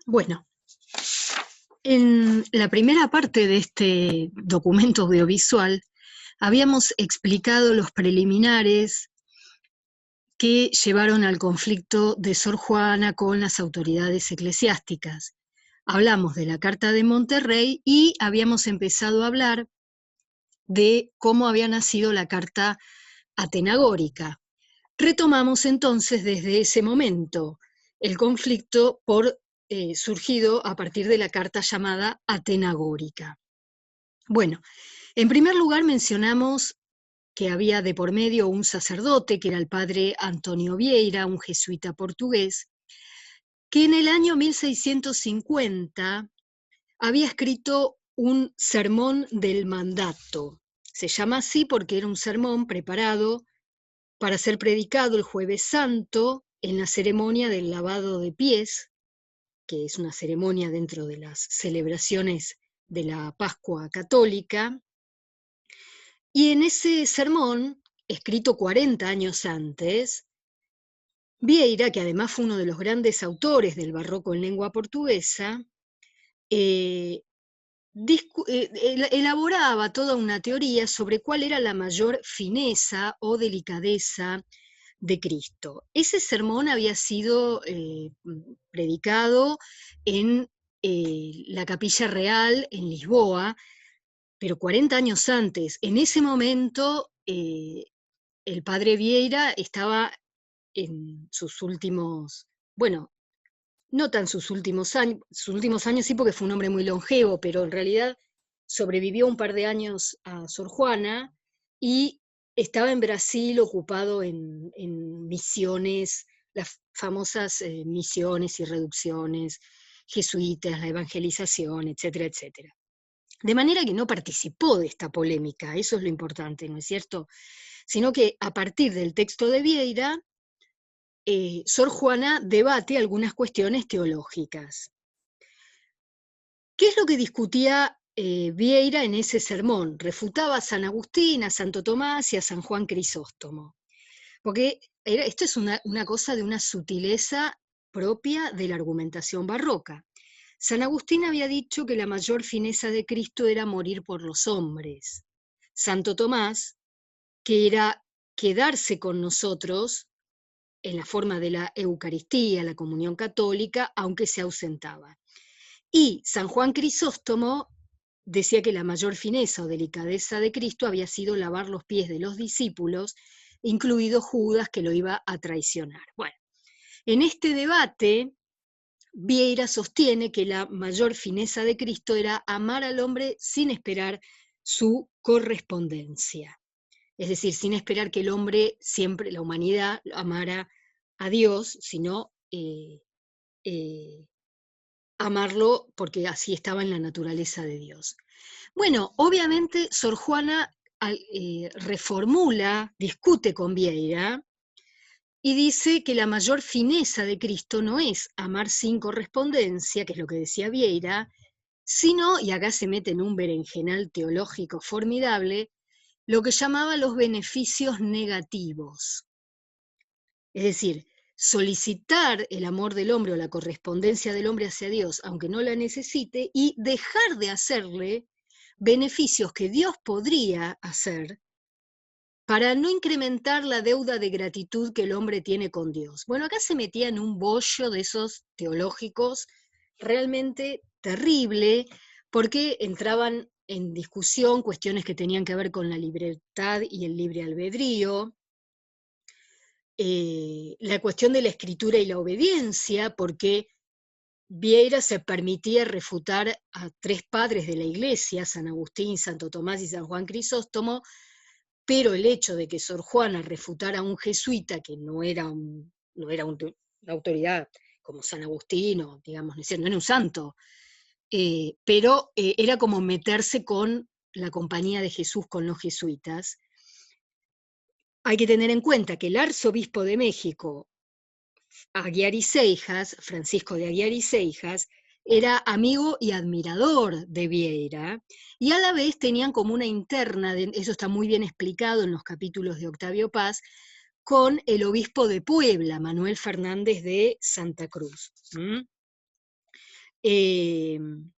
Bueno, en la primera parte de este documento audiovisual habíamos explicado los preliminares que llevaron al conflicto de Sor Juana con las autoridades eclesiásticas. Hablamos de la Carta de Monterrey y habíamos empezado a hablar de cómo había nacido la Carta Atenagórica. Retomamos entonces desde ese momento el conflicto surgido a partir de la carta llamada Atenagórica. Bueno, en primer lugar mencionamos que había de por medio un sacerdote, que era el padre Antonio Vieira, un jesuita portugués, que en el año 1650 había escrito un sermón del mandato. Se llama así porque era un sermón preparado para ser predicado el Jueves Santo en la ceremonia del lavado de pies, que es una ceremonia dentro de las celebraciones de la Pascua católica. Y en ese sermón, escrito 40 años antes, Vieira, que además fue uno de los grandes autores del barroco en lengua portuguesa, elaboraba toda una teoría sobre cuál era la mayor fineza o delicadeza de Cristo. Ese sermón había sido predicado en la Capilla Real en Lisboa, pero 40 años antes. En ese momento, el padre Vieira estaba en sus últimos, bueno, no tan sus últimos años sí, porque fue un hombre muy longevo, pero en realidad sobrevivió un par de años a Sor Juana y estaba en Brasil ocupado en misiones, las famosas misiones y reducciones jesuitas, la evangelización, etcétera, etcétera. De manera que no participó de esta polémica, eso es lo importante, ¿no es cierto? Sino que a partir del texto de Vieira, Sor Juana debate algunas cuestiones teológicas. ¿Qué es lo que discutía Vieira en ese sermón? Refutaba a San Agustín, a Santo Tomás y a San Juan Crisóstomo. Porque esto es una cosa de una sutileza propia de la argumentación barroca. San Agustín había dicho que la mayor fineza de Cristo era morir por los hombres. Santo Tomás, que era quedarse con nosotros en la forma de la Eucaristía, la comunión católica, aunque se ausentaba. Y San Juan Crisóstomo decía que la mayor fineza o delicadeza de Cristo había sido lavar los pies de los discípulos, incluido Judas, que lo iba a traicionar. Bueno, en este debate, Vieira sostiene que la mayor fineza de Cristo era amar al hombre sin esperar su correspondencia. Es decir, sin esperar que el hombre siempre, la humanidad, amara a Dios, sino amarlo porque así estaba en la naturaleza de Dios. Bueno, obviamente Sor Juana reformula, discute con Vieira y dice que la mayor fineza de Cristo no es amar sin correspondencia, que es lo que decía Vieira, sino, y acá se mete en un berenjenal teológico formidable, lo que llamaba los beneficios negativos. Es decir, solicitar el amor del hombre o la correspondencia del hombre hacia Dios, aunque no la necesite, y dejar de hacerle beneficios que Dios podría hacer para no incrementar la deuda de gratitud que el hombre tiene con Dios. Bueno, acá se metía en un bollo de esos teológicos realmente terrible, porque entraban en discusión cuestiones que tenían que ver con la libertad y el libre albedrío, la cuestión de la escritura y la obediencia, porque Vieira se permitía refutar a 3 padres de la Iglesia, San Agustín, Santo Tomás y San Juan Crisóstomo, pero el hecho de que Sor Juana refutara a un jesuita que no era una autoridad como San Agustín, o digamos, no era un santo, pero era como meterse con la compañía de Jesús, con los jesuitas. Hay que tener en cuenta que el arzobispo de México, Aguiar y Seijas, Francisco de Aguiar y Seijas, era amigo y admirador de Vieira, y a la vez tenían como una interna, eso está muy bien explicado en los capítulos de Octavio Paz, con el obispo de Puebla, Manuel Fernández de Santa Cruz. Em,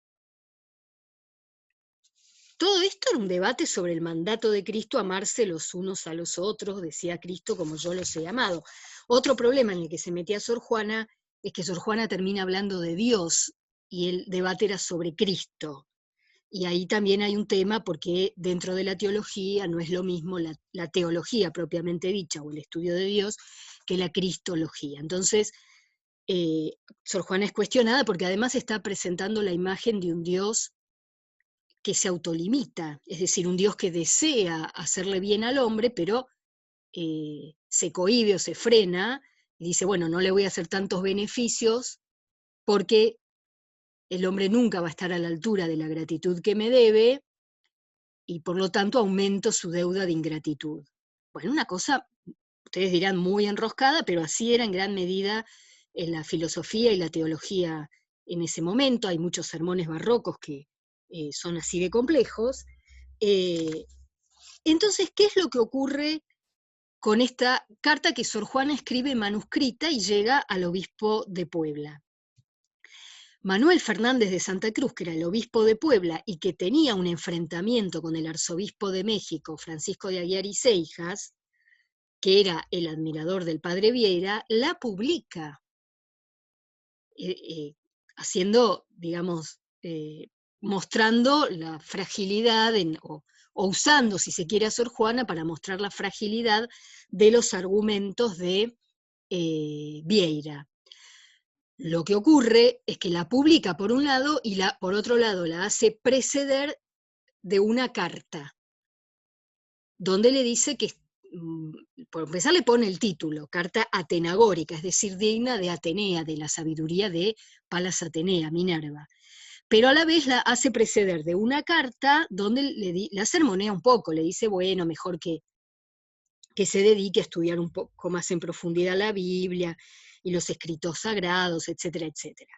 Todo esto era un debate sobre el mandato de Cristo, amarse los unos a los otros, decía Cristo, como yo los he amado. Otro problema en el que se metía Sor Juana es que Sor Juana termina hablando de Dios y el debate era sobre Cristo. Y ahí también hay un tema porque dentro de la teología no es lo mismo la teología propiamente dicha o el estudio de Dios que la cristología. Entonces, Sor Juana es cuestionada porque además está presentando la imagen de un Dios que se autolimita, es decir, un Dios que desea hacerle bien al hombre, pero se cohíbe o se frena y dice, bueno, no le voy a hacer tantos beneficios porque el hombre nunca va a estar a la altura de la gratitud que me debe y por lo tanto aumento su deuda de ingratitud. Bueno, una cosa, ustedes dirán, muy enroscada, pero así era en gran medida en la filosofía y la teología en ese momento. Hay muchos sermones barrocos que son así de complejos. Eh, entonces, ¿qué es lo que ocurre con esta carta que Sor Juana escribe manuscrita y llega al obispo de Puebla? Manuel Fernández de Santa Cruz, que era el obispo de Puebla y que tenía un enfrentamiento con el arzobispo de México, Francisco de Aguiar y Seijas, que era el admirador del padre Vieira, la publica, eh, eh, haciendo, digamos, mostrando la fragilidad o usando, si se quiere, a Sor Juana para mostrar la fragilidad de los argumentos de Vieira. Lo que ocurre es que la publica por un lado y por otro lado la hace preceder de una carta, donde le dice que, por empezar le pone el título, carta atenagórica, es decir, digna de Atenea, de la sabiduría de Palas Atenea, Minerva. Pero a la vez la hace preceder de una carta donde la sermonea un poco, le dice, bueno, mejor que se dedique a estudiar un poco más en profundidad la Biblia y los escritos sagrados, etcétera, etcétera.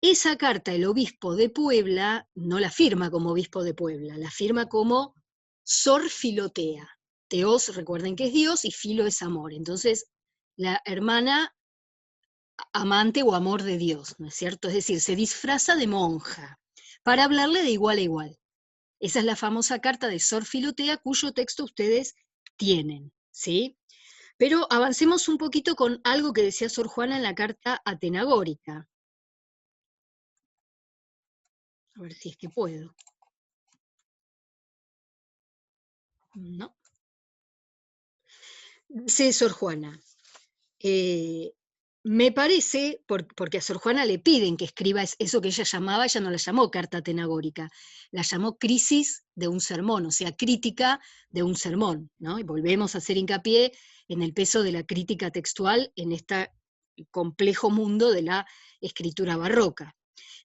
Esa carta el obispo de Puebla no la firma como obispo de Puebla, la firma como Sor Filotea. Teos, recuerden que es Dios, y filo es amor. Entonces, la hermana amante o amor de Dios, ¿no es cierto? Es decir, se disfraza de monja para hablarle de igual a igual. Esa es la famosa carta de Sor Filotea, cuyo texto ustedes tienen, ¿sí? Pero avancemos un poquito con algo que decía Sor Juana en la carta atenagórica. A ver si es que puedo. No. Dice Sor Juana, me parece, porque a Sor Juana le piden que escriba eso que ella llamaba, ella no la llamó carta atenagórica, la llamó crisis de un sermón, o sea, crítica de un sermón, ¿no? Y volvemos a hacer hincapié en el peso de la crítica textual en este complejo mundo de la escritura barroca.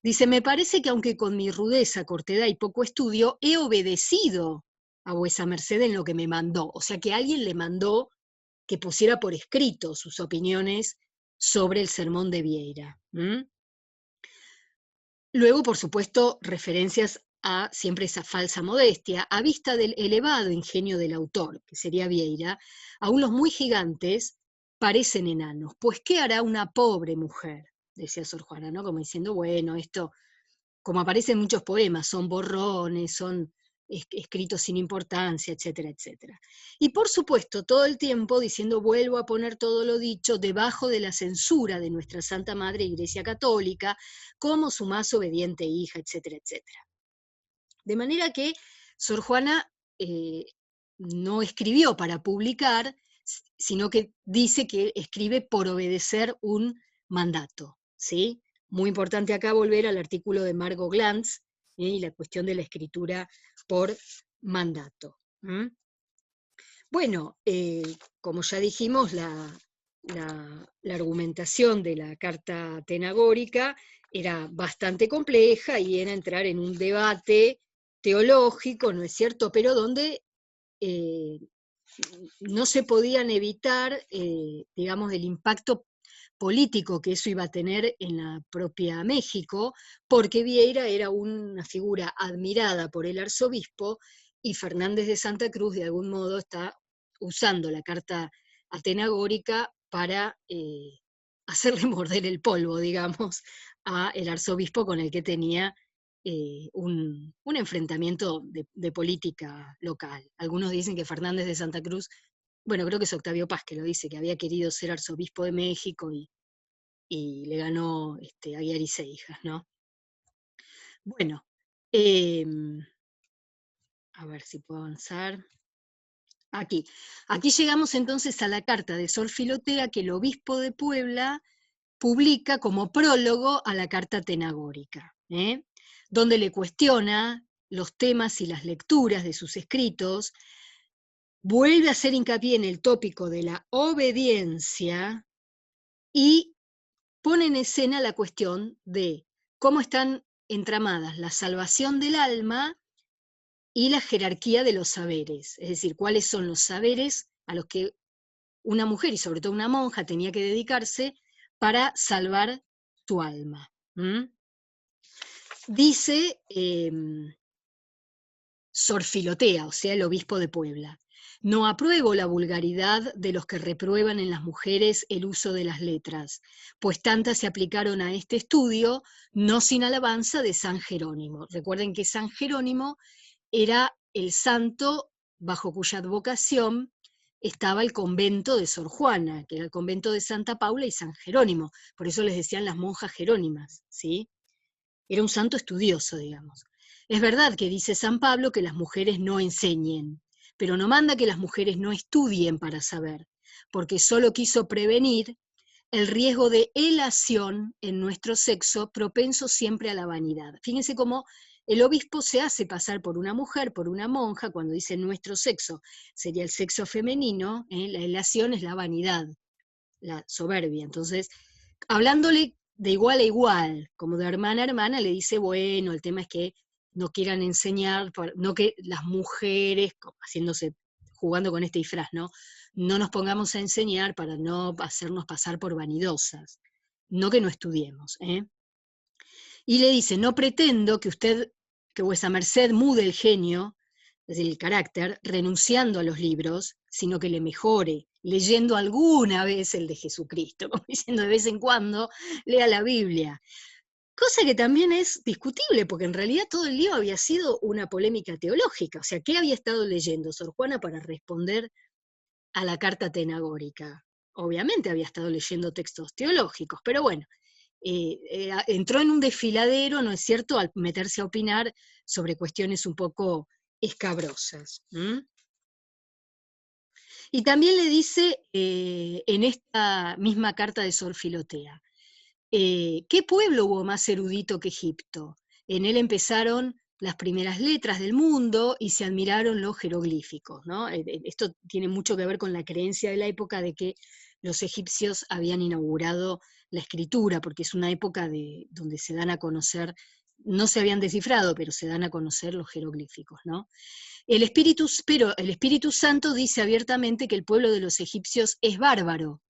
Dice, me parece que aunque con mi rudeza, cortedad y poco estudio, he obedecido a vuesa merced en lo que me mandó, o sea que alguien le mandó que pusiera por escrito sus opiniones sobre el sermón de Vieira. Luego, por supuesto, referencias a siempre esa falsa modestia, a vista del elevado ingenio del autor, que sería Vieira, aún los muy gigantes parecen enanos, pues ¿qué hará una pobre mujer? Decía Sor Juana, ¿no? Como diciendo, bueno, esto, como aparece en muchos poemas, son borrones, son escritos sin importancia, etcétera, etcétera. Y por supuesto, todo el tiempo diciendo, vuelvo a poner todo lo dicho debajo de la censura de nuestra Santa Madre Iglesia Católica, como su más obediente hija, etcétera, etcétera. De manera que Sor Juana no escribió para publicar, sino que dice que escribe por obedecer un mandato, ¿sí? Muy importante acá volver al artículo de Margot Glantz y la cuestión de la escritura por mandato. Bueno, como ya dijimos, la argumentación de la carta atenagórica era bastante compleja y era entrar en un debate teológico, ¿no es cierto?, pero donde no se podían evitar, digamos, el impacto político que eso iba a tener en la propia México, porque Vieira era una figura admirada por el arzobispo y Fernández de Santa Cruz de algún modo está usando la carta atenagórica para hacerle morder el polvo, digamos, a el arzobispo con el que tenía un enfrentamiento de política local. Algunos dicen que Fernández de Santa Cruz, bueno, creo que es Octavio Paz que lo dice, que había querido ser arzobispo de México y le ganó Aguiar y Seijas, ¿no? Bueno, a ver si puedo avanzar. Aquí. Aquí llegamos entonces a la carta de Sor Filotea que el obispo de Puebla publica como prólogo a la carta tenagórica, donde le cuestiona los temas y las lecturas de sus escritos, vuelve a hacer hincapié en el tópico de la obediencia y pone en escena la cuestión de cómo están entramadas la salvación del alma y la jerarquía de los saberes, es decir, cuáles son los saberes a los que una mujer y sobre todo una monja tenía que dedicarse para salvar su alma. Dice Sor Filotea, o sea, el obispo de Puebla: no apruebo la vulgaridad de los que reprueban en las mujeres el uso de las letras, pues tantas se aplicaron a este estudio, no sin alabanza de San Jerónimo. Recuerden que San Jerónimo era el santo bajo cuya advocación estaba el convento de Sor Juana, que era el convento de Santa Paula y San Jerónimo. Por eso les decían las monjas jerónimas, ¿sí? Era un santo estudioso, digamos. Es verdad que dice San Pablo que las mujeres no enseñen, pero no manda que las mujeres no estudien para saber, porque solo quiso prevenir el riesgo de elación en nuestro sexo, propenso siempre a la vanidad. Fíjense cómo el obispo se hace pasar por una mujer, por una monja, cuando dice nuestro sexo, sería el sexo femenino, la elación es la vanidad, la soberbia. Entonces, hablándole de igual a igual, como de hermana a hermana, le dice, bueno, el tema es que no quieran enseñar, no que las mujeres, haciéndose, jugando con este disfraz, ¿no? No nos pongamos a enseñar para no hacernos pasar por vanidosas, no que no estudiemos, Y le dice, no pretendo que vuesa merced mude el genio, es decir, el carácter, renunciando a los libros, sino que le mejore, leyendo alguna vez el de Jesucristo, como diciendo de vez en cuando, lea la Biblia. Cosa que también es discutible, porque en realidad todo el lío había sido una polémica teológica. O sea, ¿qué había estado leyendo Sor Juana para responder a la carta tenagórica? Obviamente había estado leyendo textos teológicos, pero bueno, entró en un desfiladero, ¿no es cierto?, al meterse a opinar sobre cuestiones un poco escabrosas. Y también le dice en esta misma carta de Sor Filotea, ¿qué pueblo hubo más erudito que Egipto? En él empezaron las primeras letras del mundo y se admiraron los jeroglíficos, ¿no? Esto tiene mucho que ver con la creencia de la época de que los egipcios habían inaugurado la escritura, porque es una época donde se dan a conocer, no se habían descifrado, pero se dan a conocer los jeroglíficos, ¿no? Pero el Espíritu Santo dice abiertamente que el pueblo de los egipcios es bárbaro,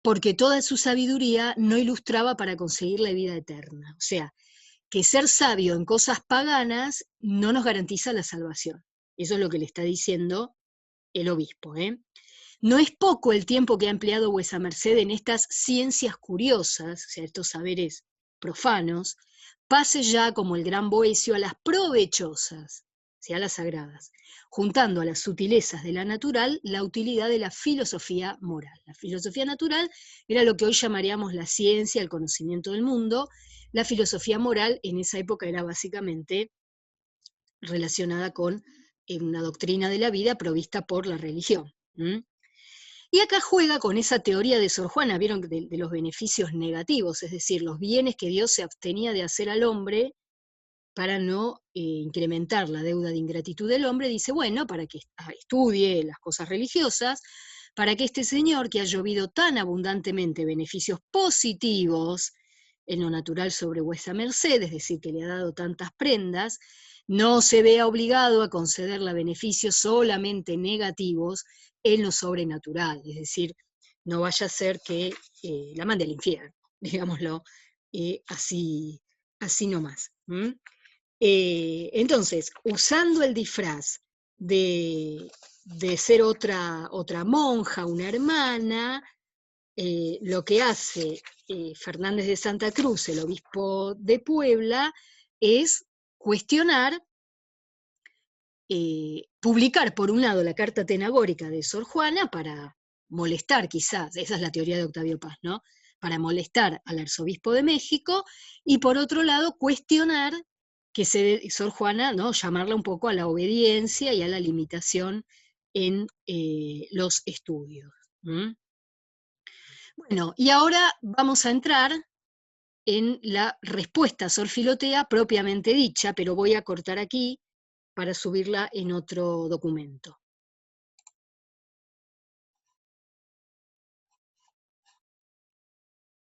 porque toda su sabiduría no ilustraba para conseguir la vida eterna. O sea, que ser sabio en cosas paganas no nos garantiza la salvación. Eso es lo que le está diciendo el obispo. No es poco el tiempo que ha empleado vuesa merced en estas ciencias curiosas, o sea, estos saberes profanos, pase ya como el gran Boecio a las provechosas, o sea, a las sagradas, juntando a las sutilezas de la natural la utilidad de la filosofía moral. La filosofía natural era lo que hoy llamaríamos la ciencia, el conocimiento del mundo. La filosofía moral en esa época era básicamente relacionada con una doctrina de la vida provista por la religión. Y acá juega con esa teoría de Sor Juana, vieron, de los beneficios negativos, es decir, los bienes que Dios se abstenía de hacer al hombre para no incrementar la deuda de ingratitud del hombre. Dice, bueno, para que estudie las cosas religiosas, para que este señor que ha llovido tan abundantemente beneficios positivos en lo natural sobre vuesa merced, es decir, que le ha dado tantas prendas, no se vea obligado a concederle beneficios solamente negativos en lo sobrenatural, es decir, no vaya a ser que la mande al infierno, digámoslo así nomás. Entonces, usando el disfraz de ser otra monja, una hermana, lo que hace Fernández de Santa Cruz, el obispo de Puebla, es cuestionar, publicar por un lado la carta tenagórica de Sor Juana para molestar quizás, esa es la teoría de Octavio Paz, ¿no? Para molestar al arzobispo de México, y por otro lado cuestionar que Sor Juana, ¿no? Llamarla un poco a la obediencia y a la limitación en los estudios. ¿Mm? Bueno, y ahora vamos a entrar en la respuesta a Sor Filotea propiamente dicha, pero voy a cortar aquí para subirla en otro documento.